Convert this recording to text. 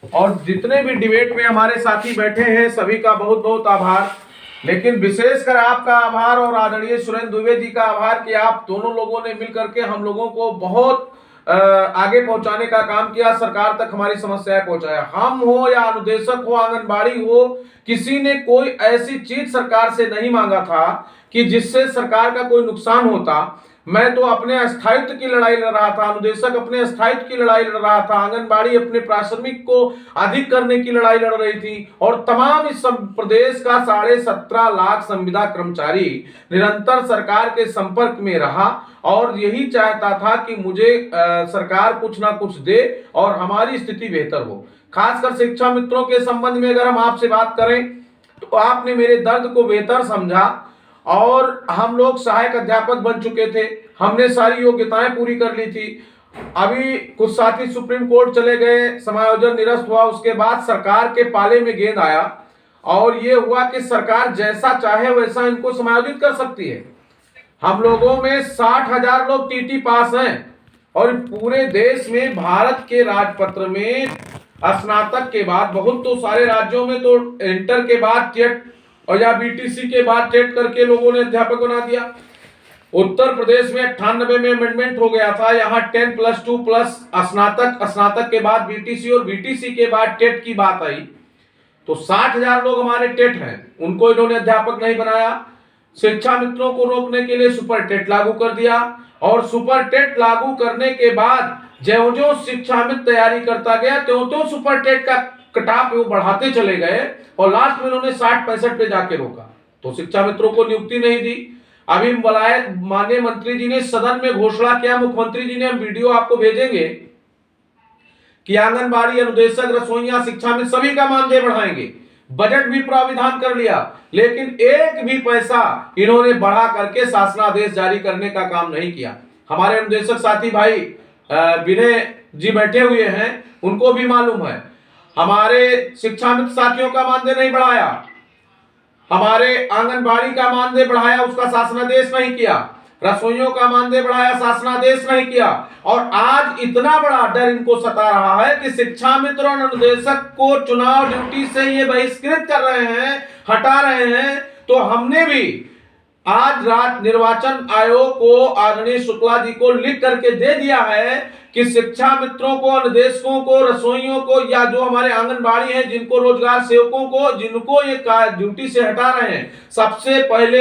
और जितने भी डिबेट में हमारे साथी बैठे हैं सभी का बहुत बहुत आभार। लेकिन विशेषकर आपका आभार और आदरणीय सुरेंद्र दुबे जी का आभार कि आप दोनों लोगों ने मिलकर के हम लोगों को बहुत आगे पहुंचाने का काम किया, सरकार तक हमारी समस्याएं पहुंचाया। हम हो या अनुदेशक हो, आंगनबाड़ी हो, किसी ने कोई ऐसी चीज सरकार से नहीं मांगा था कि जिससे सरकार का कोई नुकसान होता। मैं तो अपने स्थायित्व की लड़ाई लड़ रहा था, अनुदेशक अपने स्थायित्व की लड़ाई लड़ रहा था, आंगनबाड़ी अपने प्राथमिक को अधिक करने की लड़ाई लड़ रही थी, और तमाम इस प्रदेश का 17.5 लाख संविदा कर्मचारी निरंतर सरकार के संपर्क में रहा और यही चाहता था कि मुझे सरकार कुछ ना कुछ दे और हमारी स्थिति बेहतर हो। खासकर शिक्षा मित्रों के संबंध में अगर हम आपसे बात करें तो आपने मेरे दर्द को बेहतर समझा और हम लोग सहायक अध्यापक बन चुके थे, हमने सारी योग्यताएं पूरी कर ली थी। अभी कुछ साथी सुप्रीम कोर्ट चले गए, समायोजन निरस्त हुआ, उसके बाद सरकार के पाले में गेंद आया और ये हुआ कि सरकार जैसा चाहे वैसा इनको समायोजित कर सकती है। हम लोगों में 60,000 लोग टीटी पास हैं और पूरे देश में भारत के राजपत्र में स्नातक के बाद, बहुत तो सारे राज्यों में तो इंटर के बाद टेट और या बीटीसी के बाद टेट करके लोगों ने अध्यापक बना दिया। उत्तर प्रदेश में 98 में अमेंडमेंट हो गया था, यहाँ 10+2+ स्नातक, स्नातक के बाद बीटीसी और बीटीसी के बाद टेट की बात आई तो 60,000 लोग हमारे टेट हैं, उनको इन्होंने अध्यापक नहीं बनाया। शिक्षा मित्रों को रोकने के लिए सुपर टेट लागू कर दिया और सुपर टेट लागू करने के बाद ज्यों ज्यों शिक्षा मित्र तैयारी करता गया त्यों त्यों सुपर टेट का कटाप वो बढ़ाते चले गए और लास्ट में उन्होंने 60-65 पे जाके रोका तो शिक्षा मित्रों को नियुक्ति नहीं दी। अभी बुलाए माननीय मंत्री जी ने सदन में घोषणा किया, मुख्यमंत्री जी ने, हम वीडियो आपको भेजेंगे कि आंगनबाड़ी, अनुदेशक, रसोइया, शिक्षा में सभी का मानदेय बढ़ाएंगे। बजट भी प्राविधान कर लिया लेकिन एक भी पैसा इन्होंने बढ़ा करके शासनादेश जारी करने का काम नहीं किया। हमारे अनुदेशक साथी भाई विनय जी बैठे हुए हैं, उनको भी मालूम है। हमारे शिक्षा मित्र साथियों का मानदेय नहीं बढ़ाया, हमारे आंगनबाड़ी का मानदेय बढ़ाया, उसका शासनादेश नहीं किया, रसोइयों का मानदेय बढ़ाया, शासनादेश नहीं किया। और आज इतना बड़ा डर इनको सता रहा है कि शिक्षा मित्र और अनुदेशक को चुनाव ड्यूटी से ये बहिष्कृत कर रहे हैं, हटा रहे हैं। तो हमने भी आज रात निर्वाचन आयोग को, आदरणीय शुक्ला जी को लिख करके दे दिया है कि शिक्षा मित्रों को, अनुदेशकों को, रसोइयों को या जो हमारे आंगनबाड़ी हैं, जिनको रोजगार सेवकों को, जिनको ये ड्यूटी से हटा रहे हैं, सबसे पहले